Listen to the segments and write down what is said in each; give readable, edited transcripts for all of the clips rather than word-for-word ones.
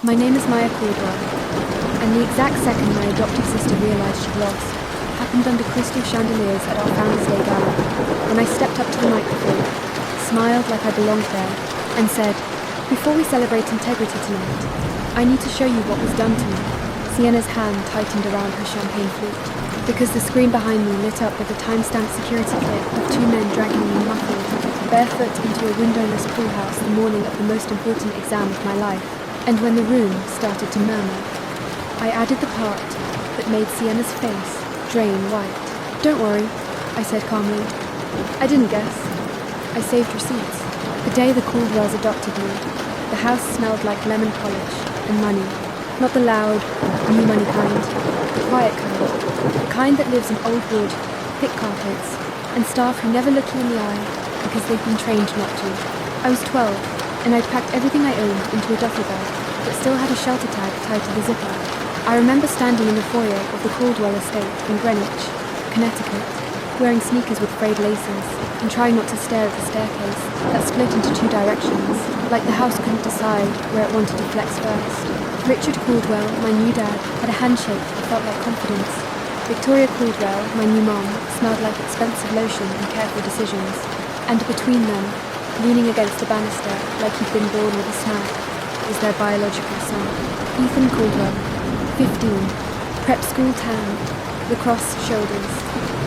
My name is Maya Caldwell, and the exact second my adopted sister realized she'd lost happened under crystal chandeliers at our Founders Day gala, when I stepped up to the microphone, smiled like I belonged there, and said, "Before we celebrate integrity tonight, I need to show you what was done to me." Sienna's hand tightened around her champagne flute, because the screen behind me lit up with a time-stamped security clip of two men dragging me muffled, barefoot into a windowless pool house the morning of the most important exam of my life. And when the room started to murmur, I added the part that made Sienna's face drain white. "Don't worry," I said calmly. "I didn't guess. I saved receipts." The day the Caldwells adopted me, the house smelled like lemon polish and money. Not the loud, new money kind, the quiet kind. The kind that lives in old wood, thick carpets, and staff who never look you in the eye because they've been trained not to. I was 12, and I'd packed everything I owned into a duffel bag that still had a shelter tag tied to the zipper. I remember standing in the foyer of the Caldwell estate in Greenwich, Connecticut, wearing sneakers with frayed laces and trying not to stare at the staircase that split into two directions, like the house couldn't decide where it wanted to flex first. Richard Caldwell, my new dad, had a handshake that felt like confidence. Victoria Caldwell, my new mom, smelled like expensive lotion and careful decisions. And between them, leaning against the banister like he'd been born with a snack, was their biological son, Ethan Caldwell, 15, prep school tan, lacrosse shoulders,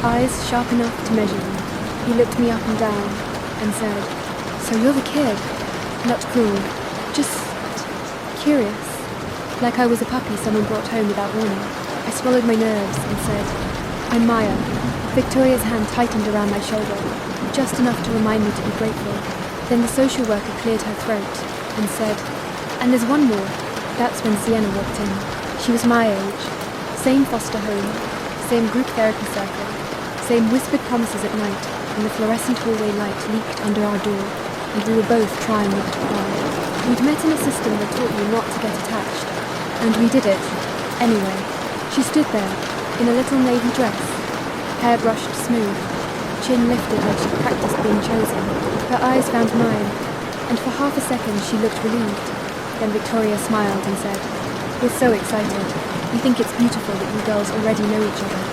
eyes sharp enough to measure them. He looked me up and down and said, "So you're the kid? Not cruel, just curious." Like I was a puppy someone brought home without warning. I swallowed my nerves and said, "I'm Maya." Victoria's hand tightened around my shoulder, just enough to remind me to be grateful. Then the social worker cleared her throat and said, "And there's one more." That's when Sienna walked in. She was my age. Same foster home, same group therapy circle, same whispered promises at night when the fluorescent hallway light leaked under our door, and we were both trying not to cry. We'd met in a system that taught you not to get attached, and we did it. Anyway, she stood there, in a little navy dress, hair brushed smooth, chin lifted like she'd practiced being chosen. Her eyes found mine, and for half a second she looked relieved. Then Victoria smiled and said, "We're so excited. We think it's beautiful that you girls already know each other."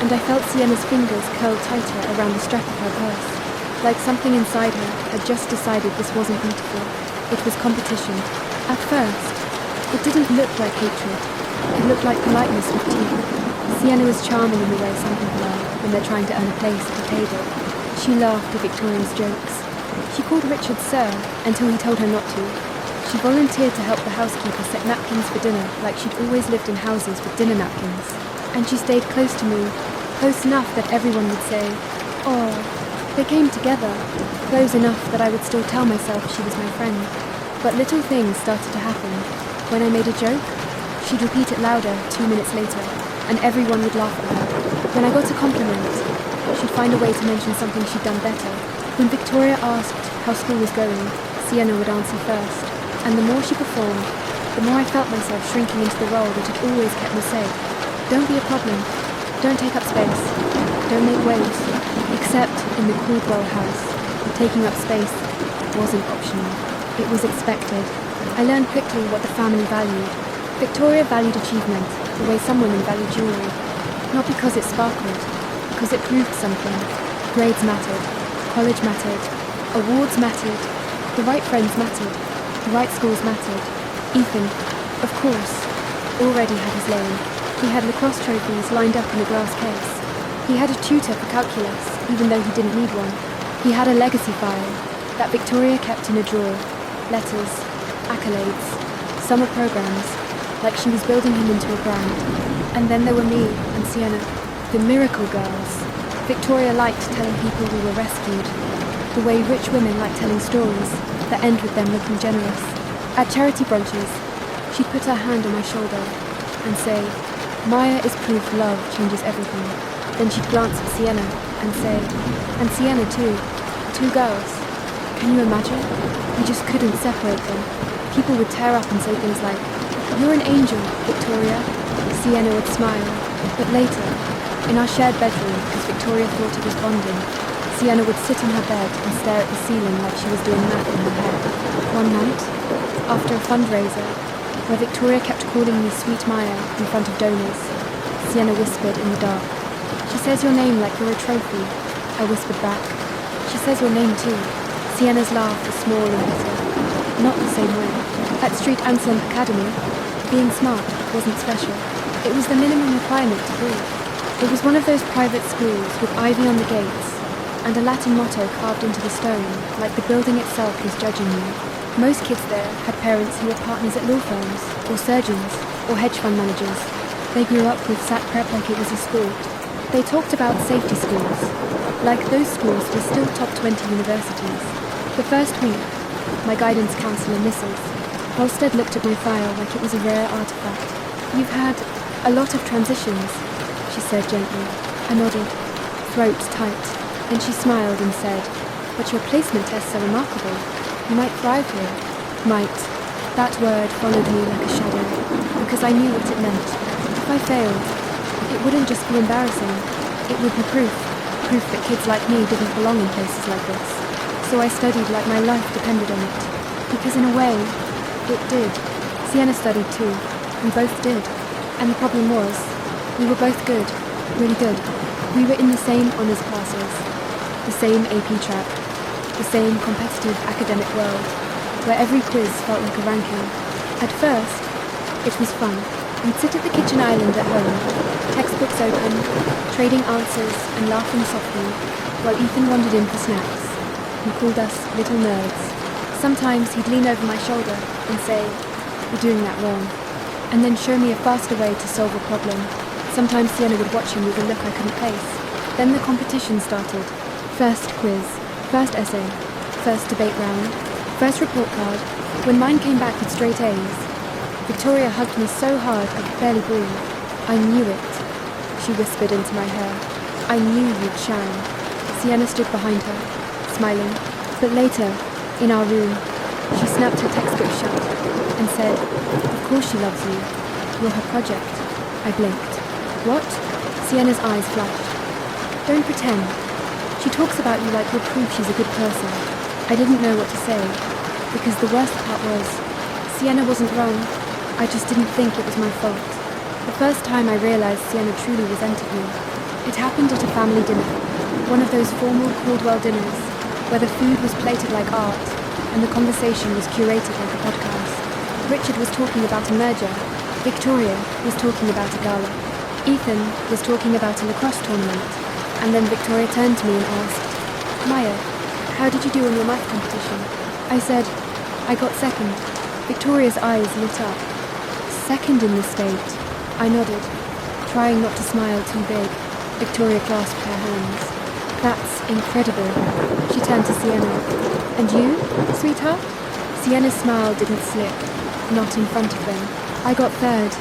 And I felt Sienna's fingers curl tighter around the strap of her purse, like something inside her had just decided this wasn't beautiful. It was competition. At first, it didn't look like hatred. It looked like politeness with teeth. Sienna was charming in the way some people are when they're trying to earn a place at the table. She laughed at Victoria's jokes. She called Richard Sir until he told her not to. She volunteered to help the housekeeper set napkins for dinner like she'd always lived in houses with dinner napkins. And she stayed close to me, close enough that everyone would say, "Oh, they came together," close enough that I would still tell myself she was my friend. But little things started to happen. When I made a joke, she'd repeat it louder 2 minutes later, and everyone would laugh at her. When I got a compliment, she'd find a way to mention something she'd done better. When Victoria asked how school was going, Sienna would answer first. And the more she performed, the more I felt myself shrinking into the role that had always kept me safe. Don't be a problem. Don't take up space. Don't make waves. Except in the Caldwell house, taking up space wasn't optional. It was expected. I learned quickly what the family valued. Victoria valued achievement, the way some women value jewelry. Not because it sparkled, because it proved something. Grades mattered. College mattered. Awards mattered. The right friends mattered. The right schools mattered. Ethan, of course, already had his lane. He had lacrosse trophies lined up in a glass case. He had a tutor for calculus, even though he didn't need one. He had a legacy file that Victoria kept in a drawer. Letters, accolades, summer programs, like she was building him into a brand. And then there were me and Sienna, the miracle girls. Victoria liked telling people we were rescued, the way rich women like telling stories that end with them looking generous. At charity brunches, she'd put her hand on my shoulder and say, "Maya is proof love changes everything." Then she'd glance at Sienna and say, "And Sienna too, 2 girls. Can you imagine? We just couldn't separate them." People would tear up and say things like, "You're an angel, Victoria." Sienna would smile, but later, in our shared bedroom, because Victoria thought it was bonding, Sienna would sit on her bed and stare at the ceiling like she was doing math in her head. One night, after a fundraiser, where Victoria kept calling me Sweet Maya in front of donors. Sienna whispered in the dark. She says your name like you're a trophy. I whispered back. She says your name too. Sienna's laugh was small and bitter. Not the same way. At Street Anselm Academy, being smart wasn't special. It was the minimum requirement to breathe. It was one of those private schools with ivy on the gates and a Latin motto carved into the stone, like the building itself was judging you. Most kids there had parents who were partners at law firms, or surgeons, or hedge fund managers. They grew up with SAT prep like it was a sport. They talked about safety schools. Like those schools were still top 20 universities. The first week, my guidance counsellor, Mrs. Halstead, looked at my file like it was a rare artifact. You've had a lot of transitions, she said gently. I nodded, throat tight. Then she smiled and said, but your placement tests are remarkable. You might thrive here. Might. That word followed me like a shadow, because I knew what it meant. If I failed, it wouldn't just be embarrassing. It would be proof that kids like me didn't belong in places like this. So I studied like my life depended on it. Because in a way, it did. Sienna studied too. We both did. And the problem was, we were both good. Really good. We were in the same honours classes. The same AP track. The same competitive academic world, where every quiz felt like a ranking. At first, it was fun. We'd sit at the kitchen island at home, textbooks open, trading answers and laughing softly, while Ethan wandered in for snacks. He called us little nerds. Sometimes he'd lean over my shoulder and say, "You're doing that wrong," and then show me a faster way to solve a problem. Sometimes Sienna would watch him with a look I couldn't place. Then the competition started. First quiz, first essay, first debate round, first report card. When mine came back with straight A's, Victoria hugged me so hard I could barely breathe. I knew it, she whispered into my hair. I knew you'd shine. Sienna stood behind her, smiling. But later, in our room, she snapped her textbook shut and said, "Of course she loves you. You're her project." I blinked. What? Sienna's eyes flashed. Don't pretend. She talks about you like you're proof she's a good person. I didn't know what to say, because the worst part was, Sienna wasn't wrong. I just didn't think it was my fault. The first time I realized Sienna truly resented me, it happened at a family dinner, one of those formal Caldwell dinners, where the food was plated like art, and the conversation was curated like a podcast. Richard was talking about a merger. Victoria was talking about a gala. Ethan was talking about a lacrosse tournament. And then Victoria turned to me and asked, "Maya, how did you do on your math competition?" I said, "I got second." Victoria's eyes lit up. Second in the state. I nodded, trying not to smile too big. Victoria clasped her hands. "That's incredible." She turned to Sienna. "And you, sweetheart?" Sienna's smile didn't slip, not in front of them. "I got third,"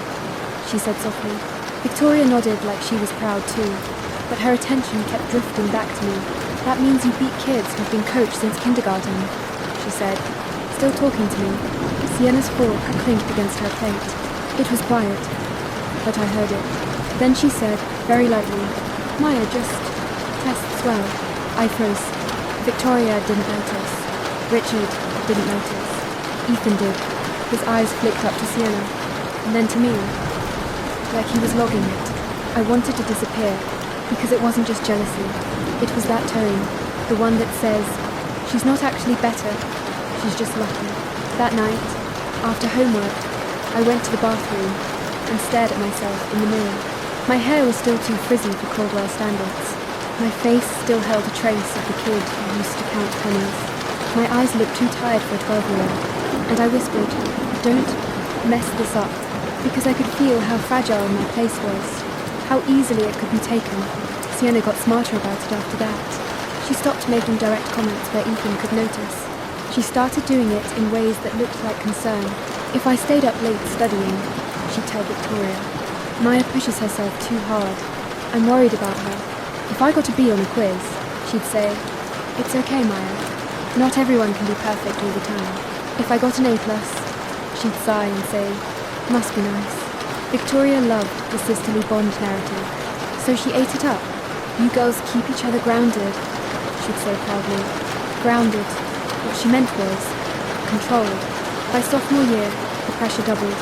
she said softly. Victoria nodded like she was proud too. But her attention kept drifting back to me. "That means you beat kids who've been coached since kindergarten," she said, still talking to me. Sienna's fork clinked against her plate. It was quiet, but I heard it. Then she said, very lightly, "Maya, just tests well." I froze. Victoria didn't notice. Richard didn't notice. Ethan did. His eyes flicked up to Sienna, and then to me, like he was logging it. I wanted to disappear. Because it wasn't just jealousy. It was that tone, the one that says, she's not actually better, she's just lucky. That night, after homework, I went to the bathroom and stared at myself in the mirror. My hair was still too frizzy for Caldwell standards. My face still held a trace of the kid who used to count pennies. My eyes looked too tired for a 12-year-old, and I whispered, "Don't mess this up," because I could feel how fragile my place was. How easily it could be taken. Sienna got smarter about it after that. She stopped making direct comments where Ethan could notice. She started doing it in ways that looked like concern. If I stayed up late studying, she'd tell Victoria, "Maya pushes herself too hard. I'm worried about her." If I got a B on a quiz, she'd say, "It's okay, Maya. Not everyone can be perfect all the time." If I got an A+, she'd sigh and say, "Must be nice." Victoria loved the sisterly bond narrative, so she ate it up. "You girls keep each other grounded," she'd say proudly. Grounded. What she meant was controlled. By sophomore year, the pressure doubled.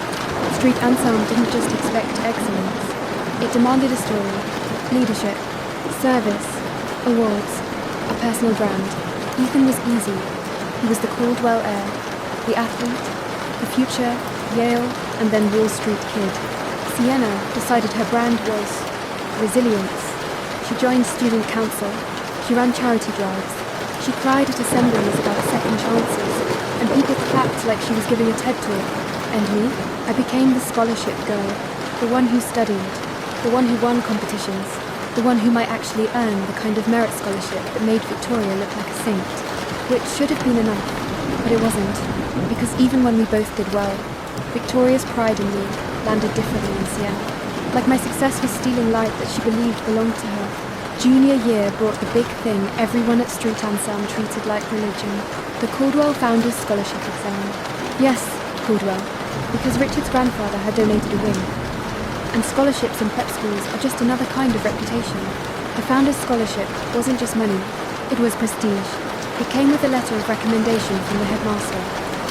Street Ensemble didn't just expect excellence. It demanded a story, leadership, service, awards, a personal brand. Ethan was easy. He was the Caldwell heir, the athlete, the future Yale and then Wall Street kid. Sienna decided her brand was resilience. She joined student council. She ran charity drives. She cried at assemblies about second chances, and people clapped like she was giving a TED talk. And me? I became the scholarship girl, the one who studied, the one who won competitions, the one who might actually earn the kind of merit scholarship that made Victoria look like a saint, which should have been enough, but it wasn't, because even when we both did well, Victoria's pride in me landed differently in Sienna. Like my success was stealing light that she believed belonged to her. Junior year brought the big thing everyone at Street Ensemble treated like religion, the Caldwell Founders Scholarship Exam. Yes, Caldwell, because Richard's grandfather had donated a wing. And scholarships in prep schools are just another kind of reputation. The Founders Scholarship wasn't just money, it was prestige. It came with a letter of recommendation from the headmaster.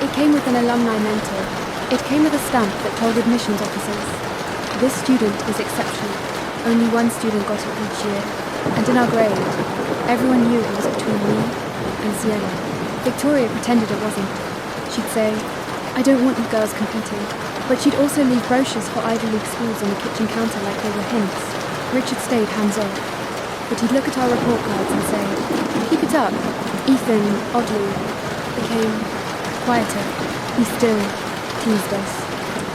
It came with an alumni mentor. It came with a stamp that told admissions officers, this student is exceptional. Only one student got it each year. And in our grade, everyone knew it was between me and Sienna. Victoria pretended it wasn't. She'd say, I don't want you girls competing. But she'd also leave brochures for Ivy League schools on the kitchen counter like they were hints. Richard stayed hands-off. But he'd look at our report cards and say, keep it up. Ethan, oddly, became quieter. He still teased us.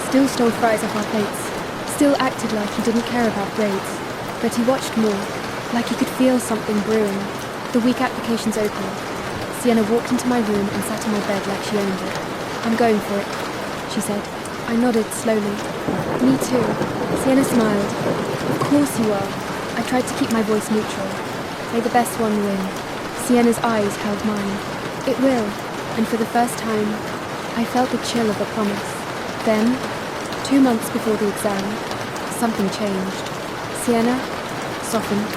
Still stole fries off our plates. Still acted like he didn't care about grades. But he watched more. Like he could feel something brewing. The week applications opened. Sienna walked into my room and sat on my bed like she owned it. I'm going for it, she said. I nodded slowly. Me too. Sienna smiled. Of course you are. I tried to keep my voice neutral. May the best one win. Sienna's eyes held mine. It will. And for the first time, I felt the chill of a promise. Then, 2 months before the exam, something changed. Sienna softened.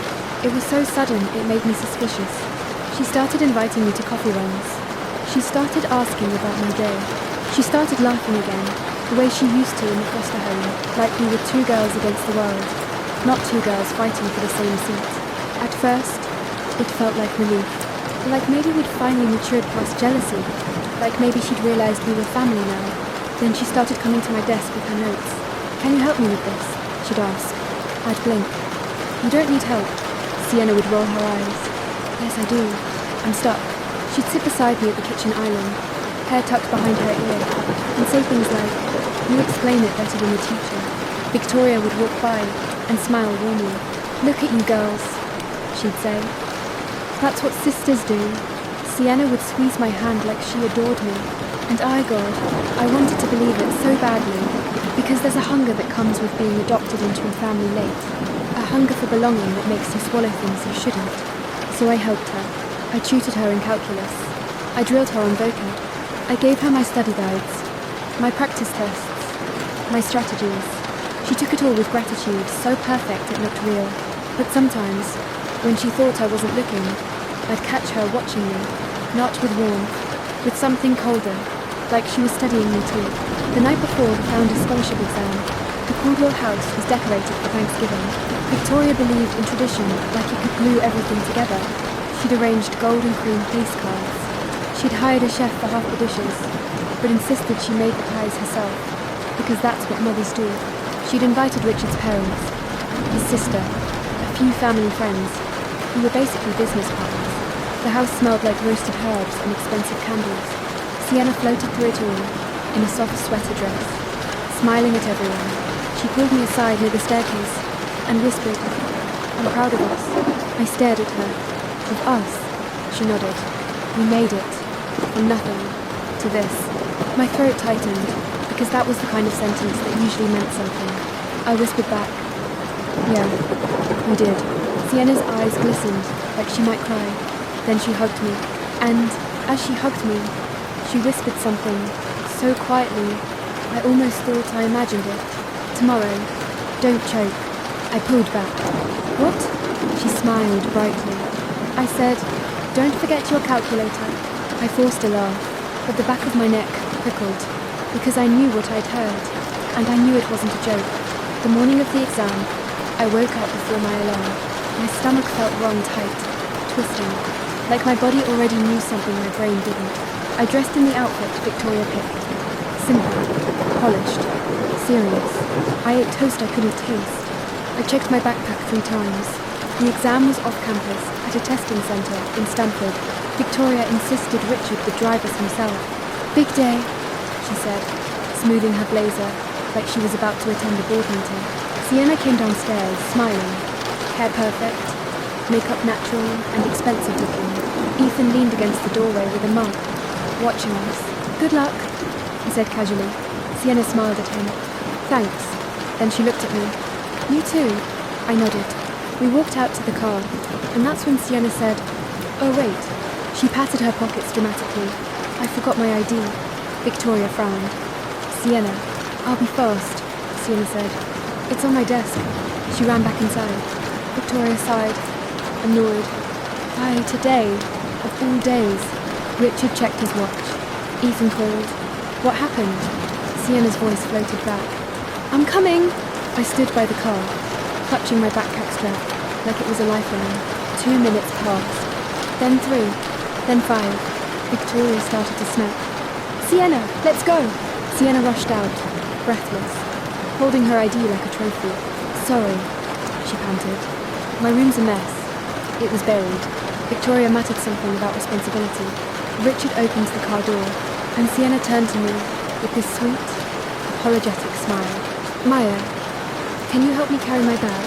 It was so sudden it made me suspicious. She started inviting me to coffee runs. She started asking about my day. She started laughing again, the way she used to in the foster home, like we were two girls against the world, not two girls fighting for the same seat. At first, it felt like relief, like maybe we'd finally matured past jealousy, like maybe she'd realized we were family now. Then she started coming to my desk with her notes. Can you help me with this? She'd ask. I'd blink. You don't need help. Sienna would roll her eyes. Yes, I do. I'm stuck. She'd sit beside me at the kitchen island, hair tucked behind her ear, and say things like, you explain it better than the teacher. Victoria would walk by and smile warmly. Look at you girls, she'd say. That's what sisters do. Sienna would squeeze my hand like she adored me. And God, I wanted to believe it so badly, because there's a hunger that comes with being adopted into a family late. A hunger for belonging that makes you swallow things you shouldn't. So I helped her. I tutored her in calculus. I drilled her on vocab. I gave her my study guides, my practice tests, my strategies. She took it all with gratitude, so perfect it looked real. But sometimes, when she thought I wasn't looking, I'd catch her watching me, not with warmth, with something colder, like she was studying me too. The night before the Founders Scholarship exam, the Caldwell house was decorated for Thanksgiving. Victoria believed in tradition, like you could glue everything together. She'd arranged gold and cream face cards. She'd hired a chef for half the dishes, but insisted she made the pies herself, because that's what mothers do. She'd invited Richard's parents, his sister, a few family friends, who were basically business partners. The house smelled like roasted herbs and expensive candles. Sienna floated through it all, in a soft sweater dress, smiling at everyone. She pulled me aside near the staircase and whispered, I'm proud of us. I stared at her. Of us, she nodded. We made it. From nothing to this. My throat tightened, because that was the kind of sentence that usually meant something. I whispered back, yeah, we did. Sienna's eyes glistened, like she might cry. Then she hugged me, and as she hugged me, she whispered something so quietly, I almost thought I imagined it. Tomorrow, don't choke. I pulled back. What? She smiled brightly. I said, don't forget your calculator. I forced a laugh, but the back of my neck prickled, because I knew what I'd heard. and I knew it wasn't a joke. The morning of the exam, I woke up before my alarm. My stomach felt wrong tight, twisting, like my body already knew something my brain didn't. I dressed in the outfit Victoria picked. Simple, polished, serious. I ate toast I couldn't taste. I checked my backpack 3 times. The exam was off campus, at a testing centre in Stanford. Victoria insisted Richard would drive us himself. "Big day," she said, smoothing her blazer, like she was about to attend a board meeting. Sienna came downstairs, smiling. Hair perfect, makeup natural and expensive looking. Ethan leaned against the doorway with a mug, watching us. "Good luck," he said casually. Sienna smiled at him. "Thanks." Then she looked at me. "You too." I nodded. We walked out to the car, and that's when Sienna said, "Oh wait." She patted her pockets dramatically. "I forgot my ID." Victoria frowned. "Sienna, I'll be fast," Sienna said. "It's on my desk." She ran back inside. Victoria sighed, annoyed. "Why, today, of all days." Richard checked his watch. Ethan called. "What happened?" Sienna's voice floated back. "I'm coming!" I stood by the car, clutching my backpack strap like it was a lifeline. 2 minutes passed, then 3, then 5. Victoria started to snap. "Sienna, let's go!" Sienna rushed out, breathless, holding her ID like a trophy. "Sorry," she panted. "My room's a mess." It was buried. Victoria muttered something about responsibility. Richard opened the car door, and Sienna turned to me with this sweet, apologetic smile. "Maya, can you help me carry my bag?"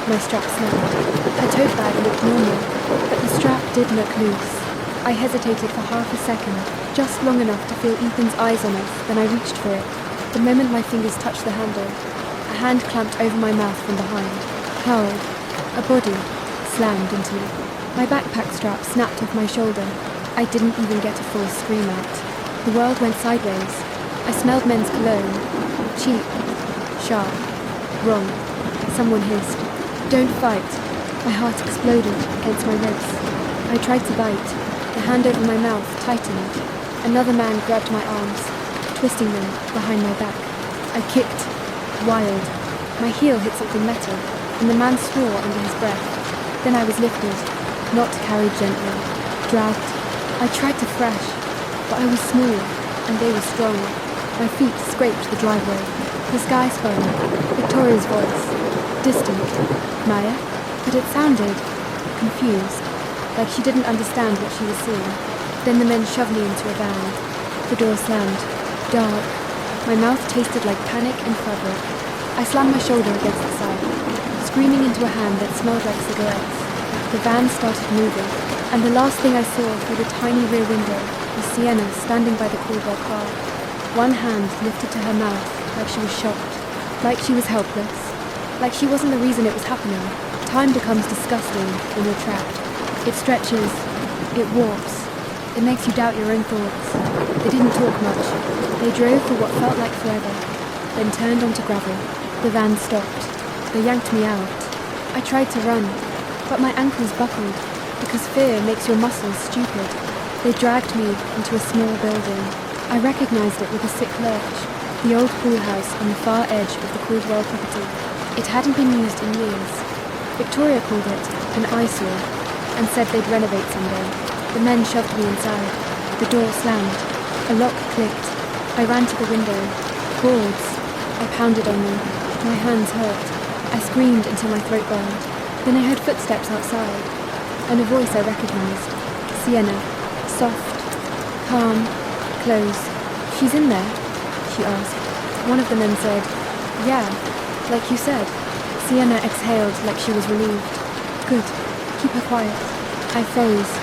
My strap snapped. Her tote bag looked normal, but the strap did look loose. I hesitated for half a second, just long enough to feel Ethan's eyes on us, then I reached for it. The moment my fingers touched the handle, a hand clamped over my mouth from behind. Hurled. A body slammed into me. My backpack strap snapped off my shoulder. I didn't even get a full scream out. The world went sideways. I smelled men's cologne. Cheap. Sharp. Wrong. Someone hissed, "Don't fight." My heart exploded against my ribs. I tried to bite. The hand over my mouth tightened. Another man grabbed my arms, twisting them behind my back. I kicked. Wild. My heel hit something metal, and the man swore under his breath. Then I was lifted, not carried gently, dragged. I tried to thrash, but I was small, and they were strong. My feet scraped the driveway. The sky spun. Victoria's voice. Distant. "Maya?" But it sounded confused, like she didn't understand what she was seeing. Then the men shoved me into a van. The door slammed. Dark. My mouth tasted like panic and fabric. I slammed my shoulder against the side, screaming into a hand that smelled like cigarettes. The van started moving, and the last thing I saw through the tiny rear window was Sienna standing by the Caldwell car. One hand lifted to her mouth like she was shocked, like she was helpless, like she wasn't the reason it was happening. Time becomes disgusting when you're trapped. It stretches, it warps, it makes you doubt your own thoughts. They didn't talk much. They drove for what felt like forever, then turned onto gravel. The van stopped. They yanked me out. I tried to run, but my ankles buckled, because fear makes your muscles stupid. They dragged me into a small building. I recognized it with a sick lurch, the old pool house on the far edge of the Caldwell property. It hadn't been used in years. Victoria called it an eyesore, and said they'd renovate someday. The men shoved me inside. The door slammed. A lock clicked. I ran to the window. Boards. I pounded on them. My hands hurt. I screamed until my throat burned. Then I heard footsteps outside, and a voice I recognized. Sienna. Soft. Calm. Close. "She's in there?" she asked. One of the men said, "Yeah, like you said." Sienna exhaled like she was relieved. "Good. Keep her quiet." I froze.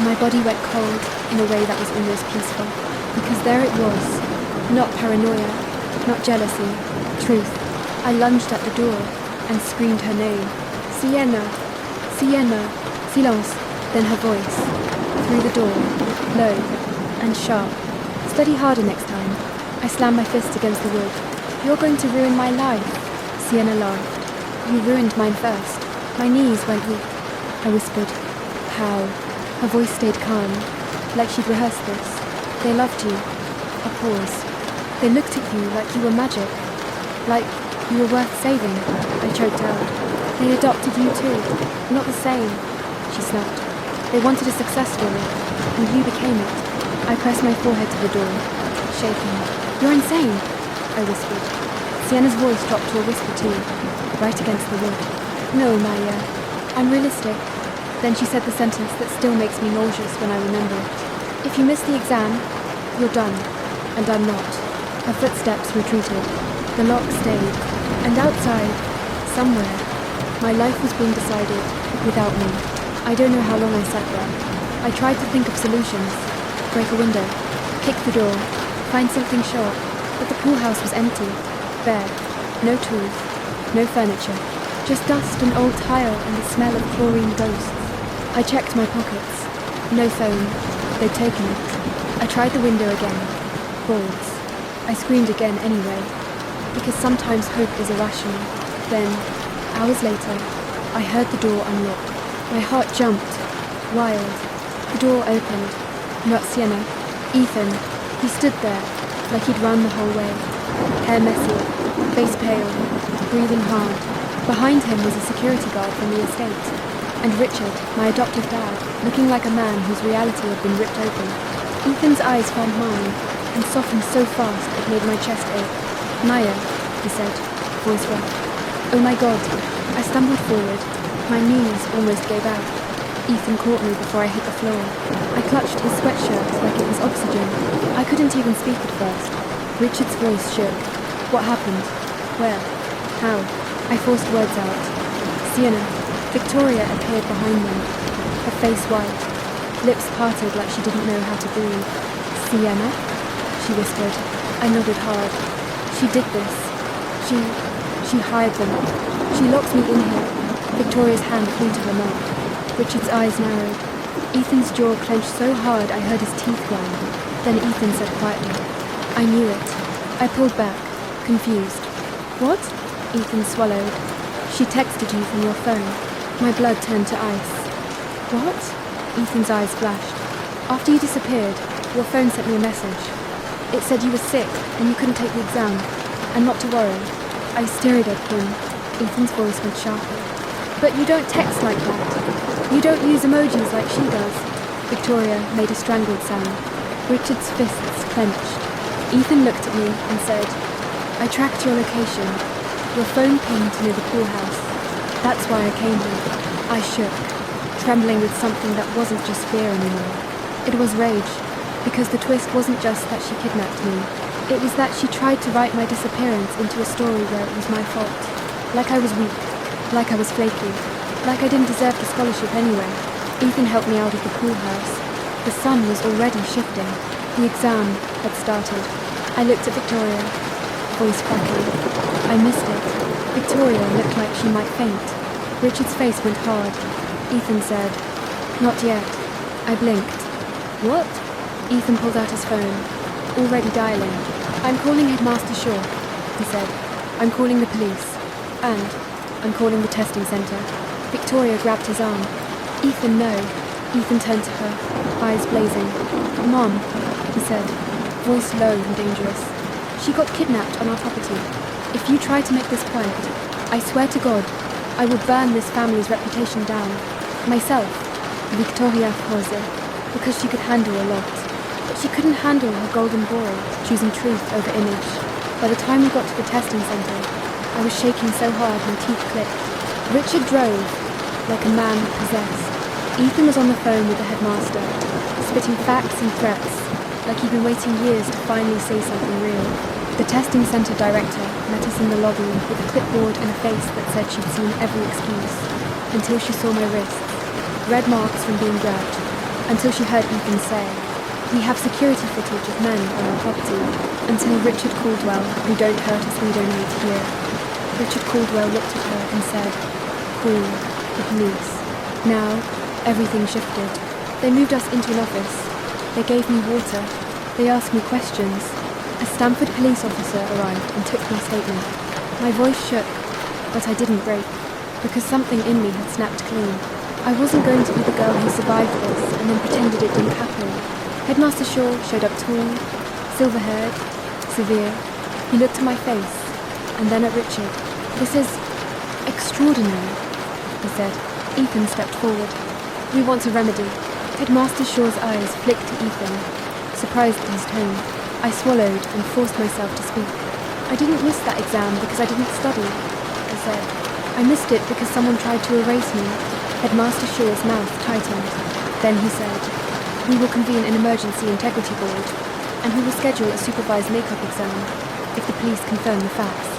My body went cold in a way that was almost peaceful. Because there it was. Not paranoia. Not jealousy. Truth. I lunged at the door and screamed her name. "Sienna! Sienna! Silence!" Then her voice. Through the door. Low. And sharp. "Study harder next time." I slammed my fist against the wood. "You're going to ruin my life." Sienna laughed. "You ruined mine first." My knees went weak. I whispered, "How?" Her voice stayed calm, like she'd rehearsed this. "They loved you." A pause. "They looked at you like you were magic." Like you were worth saving, I choked out. They adopted you too. Not the same, she snapped. They wanted a success story, and you became it. I pressed my forehead to the door, shaking. You're insane, I whispered. Sienna's voice dropped to a whisper too, right against the wood. No, Maya, I'm realistic. Then she said the sentence that still makes me nauseous when I remember it. If you miss the exam, you're done, and I'm not. Her footsteps retreated. The lock stayed, and outside, somewhere, my life was being decided without me. I don't know how long I sat there. I tried to think of solutions. Break a window, kick the door, find something sharp, but the pool house was empty, bare, no tools, no furniture, just dust and old tile and the smell of chlorine ghosts. I checked my pockets. No phone. They'd taken it. I tried the window again. Boards. I screamed again anyway, because sometimes hope is irrational. Then, hours later, I heard the door unlock. My heart jumped. Wild. The door opened. Not Sienna. Ethan. He stood there, like he'd run the whole way. Hair messy, face pale, breathing hard. Behind him was a security guard from the estate. And Richard, my adoptive dad, looking like a man whose reality had been ripped open. Ethan's eyes found mine, and softened so fast it made my chest ache. Maya, he said, voice rough. Oh my God. I stumbled forward. My knees almost gave out. Ethan caught me before I hit the floor. I clutched his sweatshirt like it was oxygen. I couldn't even speak at first. Richard's voice shook. What happened? Where? How? I forced words out. Sienna. Victoria appeared behind them, her face white, lips parted like she didn't know how to breathe. Sienna? She whispered. I nodded hard. She did this. She hired them. She locked me in here. Victoria's hand flew to her mouth. Richard's eyes narrowed. Ethan's jaw clenched so hard I heard his teeth grind. Then Ethan said quietly, I knew it. I pulled back, confused. What? Ethan swallowed. She texted you from your phone. My blood turned to ice. What? Ethan's eyes flashed. After you disappeared, your phone sent me a message. It said you were sick and you couldn't take the exam, and not to worry. I stared at him. Ethan's voice went sharper. But you don't text like that. You don't use emojis like she does. Victoria made a strangled sound. Richard's fists clenched. Ethan looked at me and said, I tracked your location. Your phone pinged near the pool house. That's why I came here. I shook, trembling with something that wasn't just fear anymore. It was rage, because the twist wasn't just that she kidnapped me. It was that she tried to write my disappearance into a story where it was my fault. Like I was weak, like I was flaky, like I didn't deserve the scholarship anyway. Ethan helped me out of the pool house. The sun was already shifting. The exam had started. I looked at Victoria, voice cracking. I missed it. Victoria looked like she might faint. Richard's face went hard. Ethan said, Not yet. I blinked. What? Ethan pulled out his phone, already dialing. I'm calling Headmaster Shaw, he said. I'm calling the police. And I'm calling the testing centre. Victoria grabbed his arm. Ethan, no. Ethan turned to her, eyes blazing. Mom, he said, voice low and dangerous. She got kidnapped on our property. If you try to make this private, I swear to God, I will burn this family's reputation down. Myself, Victoria Froze, because she could handle a lot. But she couldn't handle her golden boy, choosing truth over image. By the time we got to the testing centre, I was shaking so hard my teeth clicked. Richard drove, like a man possessed. Ethan was on the phone with the headmaster, spitting facts and threats, like he'd been waiting years to finally say something real. The testing centre director met us in the lobby with a clipboard and a face that said she'd seen every excuse, until she saw my wrists, red marks from being grabbed, until she heard Ethan say, we have security footage of men on our property, until Richard Caldwell, who don't hurt us we don't need to hear. Richard Caldwell looked at her and said, call the police. Now, everything shifted. They moved us into an office. They gave me water. They asked me questions. A Stamford police officer arrived and took my statement. My voice shook, but I didn't break, because something in me had snapped clean. I wasn't going to be the girl who survived this and then pretended it didn't happen. Headmaster Shaw showed up tall, silver-haired, severe. He looked at my face, and then at Richard. "This is extraordinary," he said. Ethan stepped forward. "We want a remedy." Headmaster Shaw's eyes flicked to Ethan, surprised at his tone. I swallowed and forced myself to speak. "I didn't miss that exam because I didn't study," I said. "I missed it because someone tried to erase me." Headmaster Shaw's mouth tightened. Then he said, "We will convene an emergency integrity board, and we will schedule a supervised makeup exam if the police confirm the facts."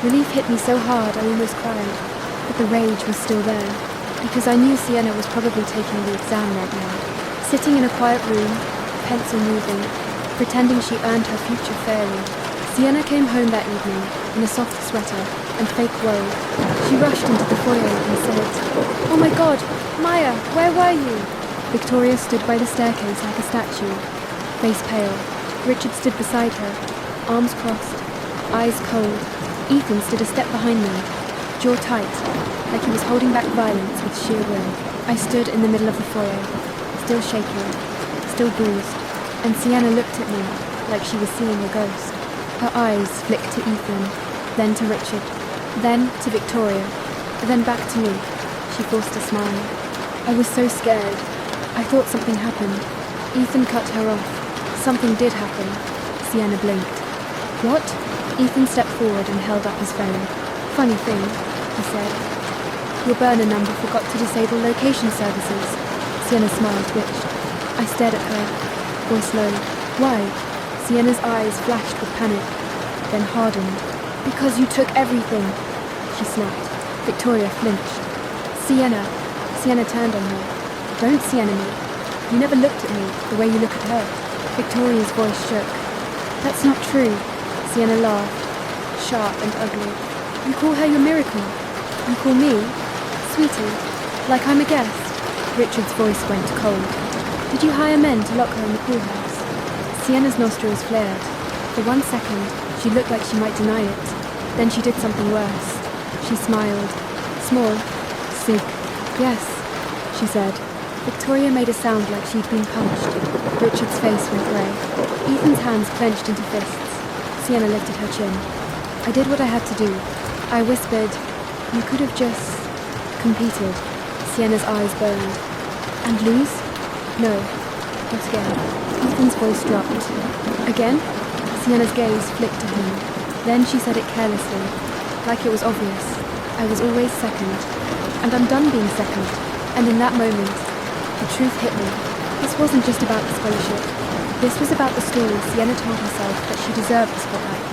Relief hit me so hard I almost cried, but the rage was still there, because I knew Sienna was probably taking the exam right now, sitting in a quiet room, pencil moving, pretending she earned her future fairly. Sienna came home that evening in a soft sweater and fake woe. She rushed into the foyer and said, "Oh my God, Maya, where were you?" Victoria stood by the staircase like a statue, face pale. Richard stood beside her, arms crossed, eyes cold. Ethan stood a step behind me, jaw tight, like he was holding back violence with sheer will. I stood in the middle of the foyer, still shaking, still bruised, and Sienna looked at me like she was seeing a ghost. Her eyes flicked to Ethan, then to Richard, then to Victoria, then back to me. She forced a smile. I was so scared. I thought something happened. Ethan cut her off. Something did happen. Sienna blinked. "What?" Ethan stepped forward and held up his phone. "Funny thing," he said. "Your burner number forgot to disable location services." Sienna's smile twitched. I stared at her, voice low. "Why?" Sienna's eyes flashed with panic, then hardened. "Because you took everything," she snapped. Victoria flinched. "Sienna." Sienna turned on her. "Don't Sienna me. You never looked at me the way you look at her." Victoria's voice shook. "That's not true." Sienna laughed, sharp and ugly. "You call her your miracle. You call me, sweetie, like I'm a guest." Richard's voice went cold. "Did you hire men to lock her in the pool house?" Sienna's nostrils flared. For 1 second, she looked like she might deny it. Then she did something worse. She smiled. Small, sick. "Yes," she said. Victoria made a sound like she'd been punched. Richard's face went grey. Ethan's hands clenched into fists. Sienna lifted her chin. "I did what I had to do." I whispered, "You could have just competed." Sienna's eyes burned. "And lose?" "No, not again." Ethan's voice dropped. "Again?" Sienna's gaze flicked to him. Then she said it carelessly, like it was obvious. "I was always second, and I'm done being second." And in that moment, the truth hit me. This wasn't just about the scholarship. This was about the story Sienna told herself that she deserved the spotlight,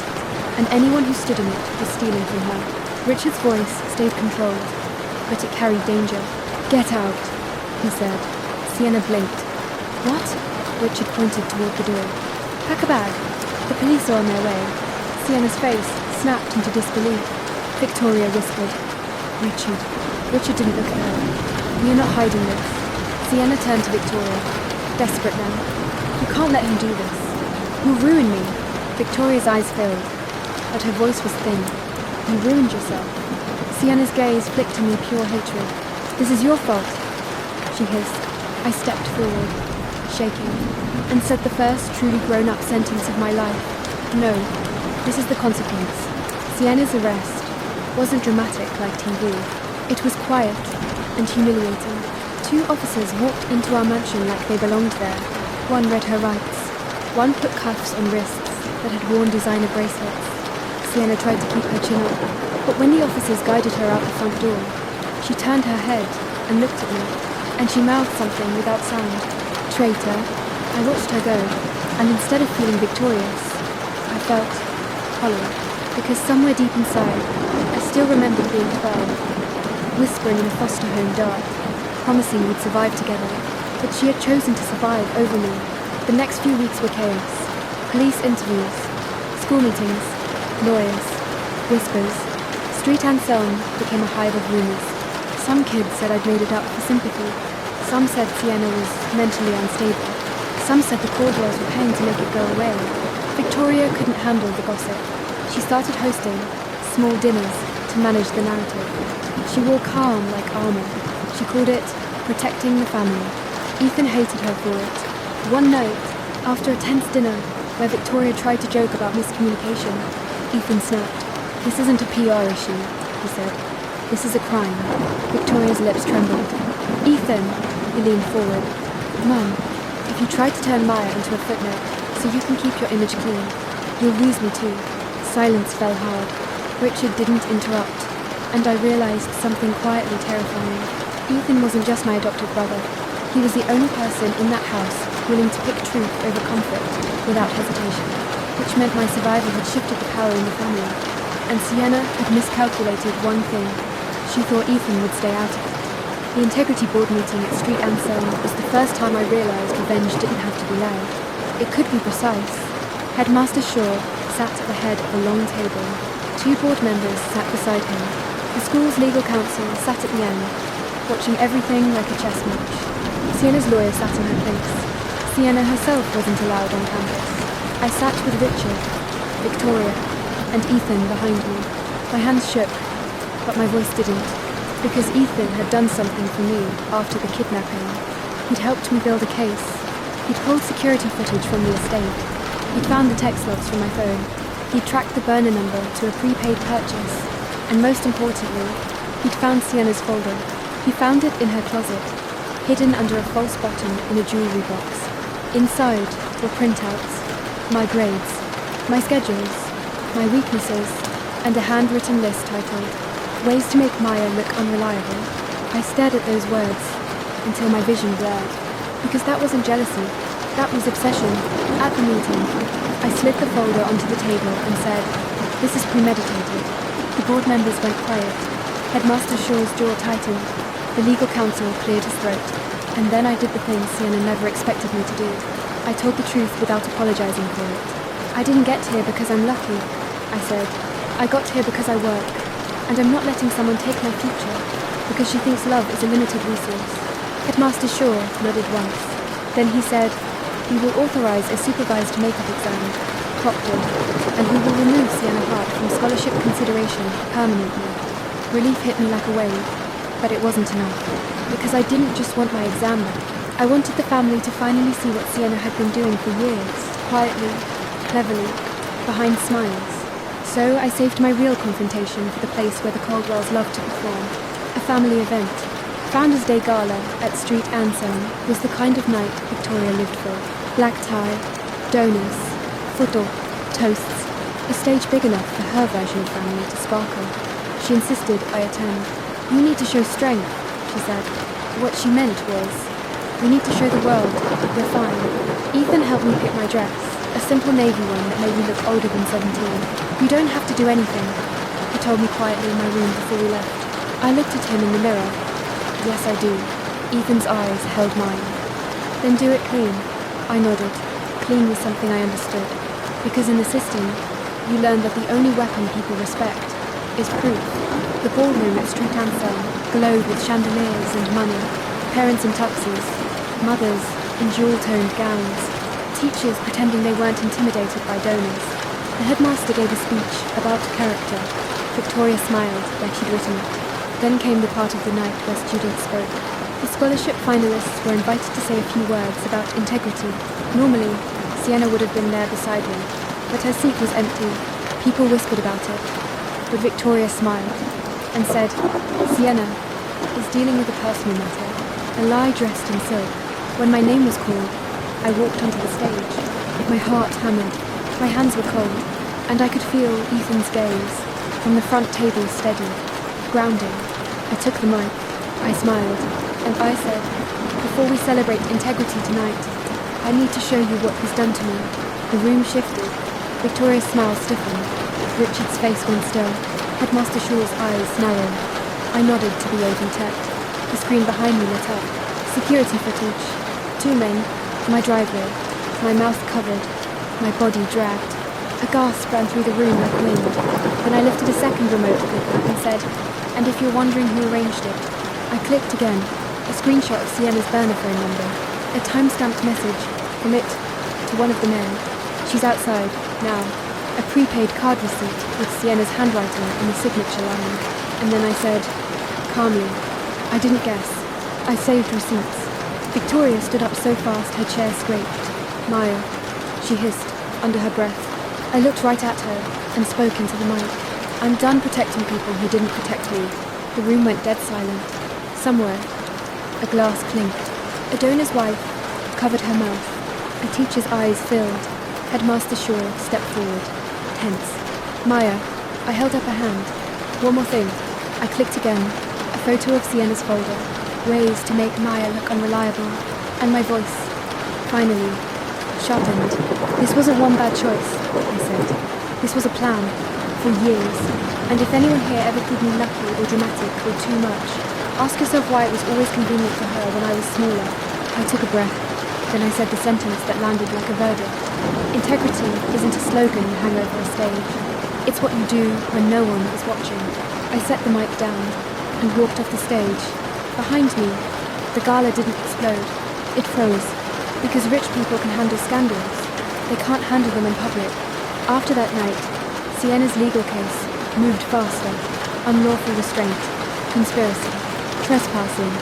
and anyone who stood in it was stealing from her. Richard's voice stayed controlled, but it carried danger. "Get out," he said. Sienna blinked. "What?" Richard pointed toward the door. "Pack a bag. The police are on their way." Sienna's face snapped into disbelief. Victoria whispered, "Richard." Richard didn't look at her. "We are not hiding this." Sienna turned to Victoria, desperate now. "You can't let him do this. You'll ruin me." Victoria's eyes filled, but her voice was thin. "You ruined yourself." Sienna's gaze flicked to me pure hatred. "This is your fault," she hissed. I stepped forward, shaking, and said the first truly grown-up sentence of my life. "No, this is the consequence." Sienna's arrest wasn't dramatic like TV. It was quiet and humiliating. 2 officers walked into our mansion like they belonged there. One read her rights. One put cuffs on wrists that had worn designer bracelets. Sienna tried to keep her chin up, but when the officers guided her out the front door, she turned her head and looked at me, and she mouthed something without sound. "Traitor." I watched her go, and instead of feeling victorious, I felt hollow, because somewhere deep inside, I still remembered being 12, whispering in a foster home dark, promising we'd survive together, but she had chosen to survive over me. The next few weeks were chaos. Police interviews, school meetings, lawyers, whispers. Street Anselm became a hive of rumors. Some kids said I'd made it up for sympathy. Some said Sienna was mentally unstable. Some said the call girls were paying to make it go away. Victoria couldn't handle the gossip. She started hosting small dinners to manage the narrative. She wore calm like armor. She called it protecting the family. Ethan hated her for it. One night, after a tense dinner where Victoria tried to joke about miscommunication, Ethan snapped. This isn't a PR issue, he said. This is a crime. Victoria's lips trembled. Ethan, he leaned forward. Mum, if you try to turn Maya into a footnote so you can keep your image clean, you'll lose me too. Silence fell hard. Richard didn't interrupt, and I realized something quietly terrifying. Ethan wasn't just my adopted brother. He was the only person in that house willing to pick truth over comfort without hesitation, which meant my survival had shifted the power in the family. And Sienna had miscalculated one thing. She thought Ethan would stay out of it. The Integrity Board meeting at Street Anselm was the first time I realized revenge didn't have to be loud. It could be precise. Headmaster Shaw sat at the head of a long table. 2 board members sat beside him. The school's legal counsel sat at the end, watching everything like a chess match. Sienna's lawyer sat in her place. Sienna herself wasn't allowed on campus. I sat with Richard, Victoria, and Ethan behind me. My hands shook, but my voice didn't, because Ethan had done something for me after the kidnapping. He'd helped me build a case. He'd pulled security footage from the estate. He'd found the text logs from my phone. He'd tracked the burner number to a prepaid purchase. And most importantly, he'd found Sienna's folder. He found it in her closet, hidden under a false bottom in a jewelry box. Inside were printouts, my grades, my schedules, my weaknesses, and a handwritten list titled, Ways to Make Maya Look Unreliable. I stared at those words until my vision blurred. Because that wasn't jealousy, that was obsession. At the meeting, I slid the folder onto the table and said, "This is premeditated." The board members went quiet. Headmaster Shaw's jaw tightened. The legal counsel cleared his throat. And then I did the thing Sienna never expected me to do. I told the truth without apologizing for it. "I didn't get here because I'm lucky," I said. "I got here because I work. And I'm not letting someone take my future because she thinks love is a limited resource." Headmaster Shaw nodded once. Then he said, "We will authorize a supervised makeup exam, proctored, and we will remove Sienna Hart from scholarship consideration permanently." Relief hit me like a wave, but it wasn't enough, because I didn't just want my exam back. I wanted the family to finally see what Sienna had been doing for years, quietly, cleverly, behind smiles. So I saved my real confrontation for the place where the Caldwells loved to perform, a family event. Founders Day Gala at Street Anselm was the kind of night Victoria lived for. Black tie, donors, photo, toasts, a stage big enough for her version of family to sparkle. She insisted I attend. "You need to show strength," she said. What she meant was, "We need to show the world we're fine." Ethan helped me pick my dress, a simple navy one that made me look older than 17. "You don't have to do anything," he told me quietly in my room before we left. I looked at him in the mirror. "Yes, I do." Ethan's eyes held mine. "Then do it clean." I nodded. Clean was something I understood, because in the system, you learn that the only weapon people respect is proof. The ballroom at Street Anselm glowed with chandeliers and money, parents in tuxes, mothers in jewel-toned gowns, teachers pretending they weren't intimidated by donors. The headmaster gave a speech about character. Victoria smiled like she'd written it. Then came the part of the night where students spoke. The scholarship finalists were invited to say a few words about integrity. Normally, Sienna would have been there beside me, but her seat was empty. People whispered about it. But Victoria smiled and said, "Sienna is dealing with a personal matter, a lie dressed in silk." When my name was called, I walked onto the stage. My heart hammered, my hands were cold, and I could feel Ethan's gaze, from the front table steady, grounding. I took the mic, I smiled, and I said, "Before we celebrate integrity tonight, I need to show you what was done to me." The room shifted. Victoria's smile stiffened. Richard's face went still. Headmaster Shaw's eyes narrowed. I nodded to the AV tech. The screen behind me lit up. Security footage. 2 men, my driveway, my mouth covered, my body dragged. A gasp ran through the room like wind. Then I lifted a second remote clicker and said, "And if you're wondering who arranged it," I clicked again, a screenshot of Sienna's burner phone number, a time-stamped message from it to one of the men. "She's outside, now." A prepaid card receipt with Sienna's handwriting in the signature line. And then I said, calmly, "I didn't guess. I saved receipts." Victoria stood up so fast her chair scraped. "Maya," she hissed, under her breath. I looked right at her and spoke into the mic. I'm done protecting people who didn't protect me. The room went dead silent. Somewhere, a glass clinked. A donor's wife covered her mouth. A teacher's eyes filled. Headmaster Shaw stepped forward, tense. Maya, I held up a hand. One more thing. I clicked again. A photo of Sienna's folder. Ways to make Maya look unreliable. And my voice, finally, sharpened. This wasn't one bad choice, I said. This was a plan. For years. And if anyone here ever called me lucky or dramatic or too much, ask yourself why it was always convenient for her when I was smaller. I took a breath. Then I said the sentence that landed like a verdict. Integrity isn't a slogan you hang over a stage. It's what you do when no one is watching. I set the mic down and walked off the stage. Behind me, the gala didn't explode. It froze. Because rich people can handle scandals. They can't handle them in public. After that night, Sienna's legal case moved faster. Unlawful restraint, conspiracy, trespassing,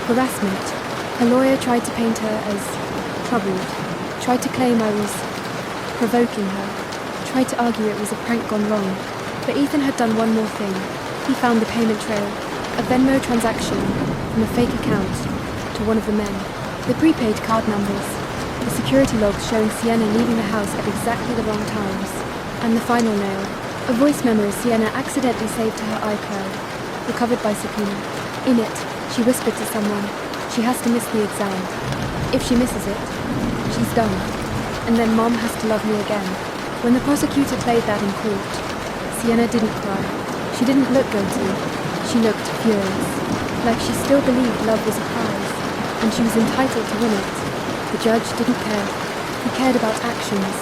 harassment. Her lawyer tried to paint her as troubled, tried to claim I was provoking her, tried to argue it was a prank gone wrong. But Ethan had done one more thing. He found the payment trail, a Venmo transaction from a fake account to one of the men. The prepaid card numbers, the security logs showing Sienna leaving the house at exactly the wrong times. And the final nail, a voice memo Sienna accidentally saved to her iCloud, recovered by subpoena. In it, she whispered to someone, she has to miss the exam. If she misses it, she's done. And then Mom has to love me again. When the prosecutor played that in court, Sienna didn't cry. She didn't look guilty. She looked furious. Like she still believed love was a prize, and she was entitled to win it. The judge didn't care. He cared about actions.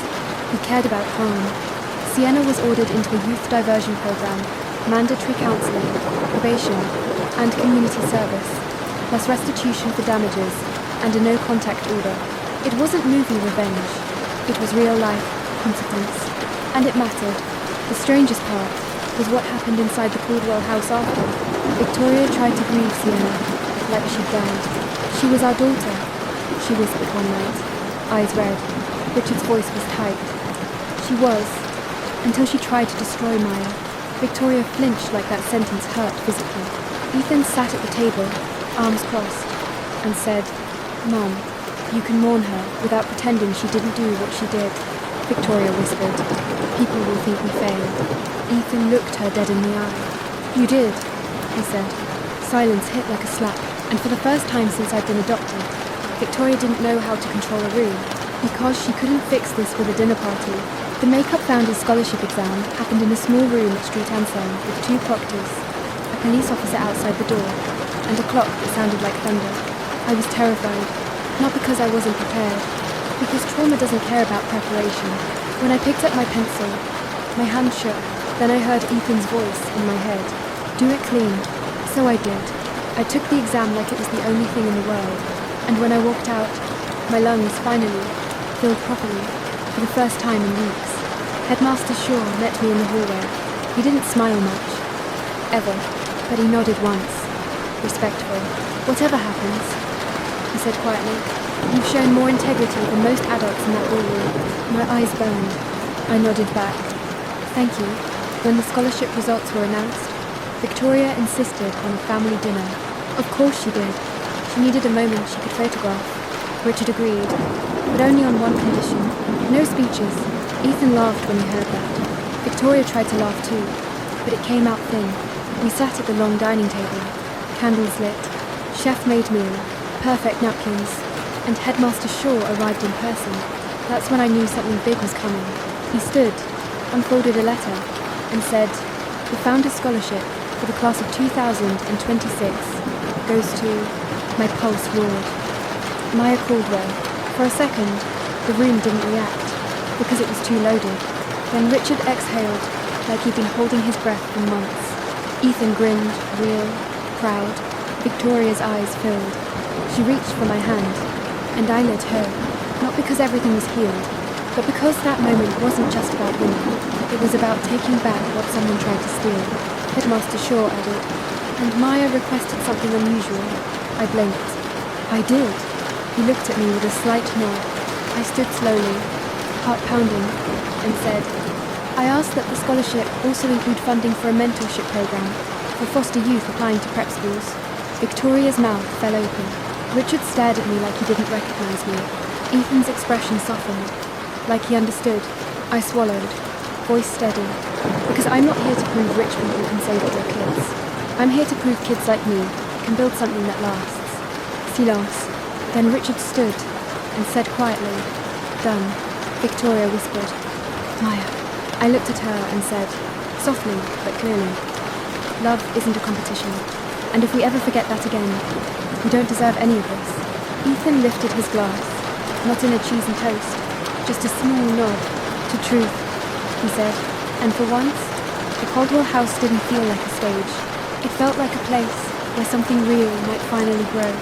He cared about harm. Sienna was ordered into a youth diversion program, mandatory counselling, probation, and community service, plus restitution for damages and a no-contact order. It wasn't movie revenge. It was real-life consequence. And it mattered. The strangest part was what happened inside the Caldwell house after. Victoria tried to grieve Sienna, like she'd died. She was our daughter, she whispered one night, eyes red. Richard's voice was tight. She was, until she tried to destroy Maya. Victoria flinched like that sentence hurt physically. Ethan sat at the table, arms crossed, and said, Mom, you can mourn her without pretending she didn't do what she did. Victoria whispered, people will think we failed. Ethan looked her dead in the eye. You did, he said. Silence hit like a slap, and for the first time since I'd been adopted, Victoria didn't know how to control a room, because she couldn't fix this with a dinner party. The Makeup Founders Scholarship exam happened in a small room at Street Anselm with 2 proctors, a police officer outside the door, and a clock that sounded like thunder. I was terrified, not because I wasn't prepared, because trauma doesn't care about preparation. When I picked up my pencil, my hand shook, then I heard Ethan's voice in my head. Do it clean. So I did. I took the exam like it was the only thing in the world, and when I walked out, my lungs finally filled properly, for the first time in weeks. Headmaster Shaw met me in the hallway. He didn't smile much, ever, but he nodded once, respectful. Whatever happens, he said quietly, you've shown more integrity than most adults in that ballroom. My eyes burned. I nodded back. Thank you. When the scholarship results were announced, Victoria insisted on a family dinner. Of course she did. She needed a moment she could photograph. Richard agreed, but only on one condition. No speeches. Ethan laughed when he heard that. Victoria tried to laugh too, but it came out thin. We sat at the long dining table, candles lit, chef-made meal, perfect napkins, and Headmaster Shaw arrived in person. That's when I knew something big was coming. He stood, unfolded a letter, and said, the Founders Scholarship for the class of 2026 goes to... My pulse roared. Maya Caldwell. For a second, the room didn't react, because it was too loaded. Then Richard exhaled, like he'd been holding his breath for months. Ethan grinned, real, proud. Victoria's eyes filled. She reached for my hand, and I let her, not because everything was healed, but because that moment wasn't just about winning. It was about taking back what someone tried to steal. Headmaster Shaw added, and Maya requested something unusual. I blinked. I did. He looked at me with a slight nod. I stood slowly, heart pounding, and said, I asked that the scholarship also include funding for a mentorship program for foster youth applying to prep schools. Victoria's mouth fell open. Richard stared at me like he didn't recognize me. Ethan's expression softened, like he understood. I swallowed, voice steady, because I'm not here to prove rich people can save poor kids. I'm here to prove kids like me can build something that lasts. Silence. Then Richard stood and said quietly, "Done." Victoria whispered, "Maya." I looked at her and said, softly but clearly, "Love isn't a competition, and if we ever forget that again, we don't deserve any of this." Ethan lifted his glass, not in a cheese and toast, just a small nod to truth, he said, and for once, the Caldwell house didn't feel like a stage. It felt like a place where something real might finally grow.